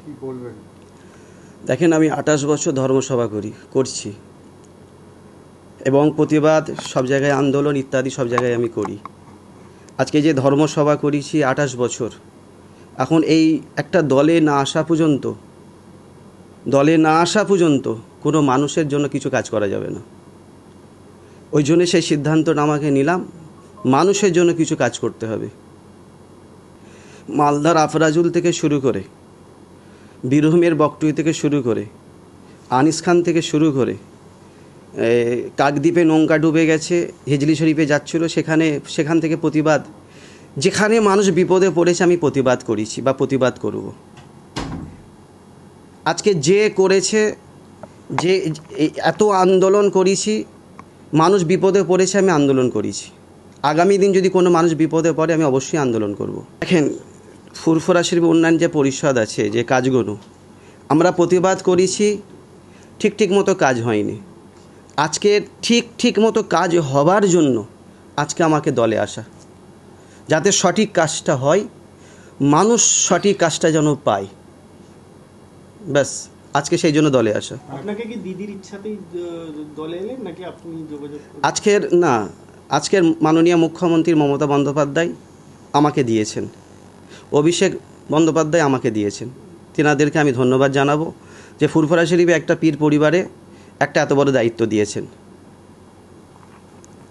কি বলবেন? দেখেন, আমি 28 বছর ধর্মসভা করছি এবং প্রতিবাদ সব জায়গায়, আন্দোলন ইত্যাদি সব জায়গায় আমি করি। আজকে যে ধর্মসভা করেছি 28 বছর, এখন এই একটা দলে না আসা পর্যন্ত কোনো মানুষের জন্য কিছু কাজ করা যাবে না। ওই জন্য সেই সিদ্ধান্তটা আমাকে নিলাম, মানুষের জন্য কিছু কাজ করতে হবে। মালদার আফরাজুল থেকে শুরু করে, বীরভূমের বকটুই থেকে শুরু করে, আনিস খান থেকে শুরু করে, কাকদ্বীপে নৌকা ডুবে গেছে, হিজলি শরীফে যাচ্ছিল, সেখান থেকে প্রতিবাদ, যেখানে মানুষ বিপদে পড়েছে আমি প্রতিবাদ করেছি বা প্রতিবাদ করব। আজকে যে করেছে, যে এত আন্দোলন করেছি, মানুষ বিপদে পড়েছে, আমি আন্দোলন করেছি। আগামী দিন যদি কোনো মানুষ বিপদে পড়ে, আমি অবশ্যই আন্দোলন করব। দেখেন, ফুরফুরা শরীফ উন্নয়ন যে পরিষদ আছে, যে কাজগুলো আমরা প্রতিবাদ করেছি, ঠিক মতো কাজ হয়নি। আজকে ঠিক মতো কাজ হবার জন্য আজকে আমাকে দলে আসা, যাতে সঠিক কাজটা হয়, মানুষ সঠিক কাজটা যেন পায়, ব্যাস আজকে সেই জন্য দলে আসা। আপনাকে কি দিদির ইচ্ছাতেই দলে এলেন নাকি আপনি যোগাযোগ আজকের মাননীয় মুখ্যমন্ত্রী মমতা বন্দ্যোপাধ্যায় আমাকে দিয়েছেন, অভিষেক বন্দ্যোপাধ্যায় আমাকে দিয়েছেন। তেনাদেরকে আমি ধন্যবাদ জানাবো যে ফুরফুরা শরীফে একটা পীর পরিবারে একটা এত বড় দায়িত্ব দিয়েছেন।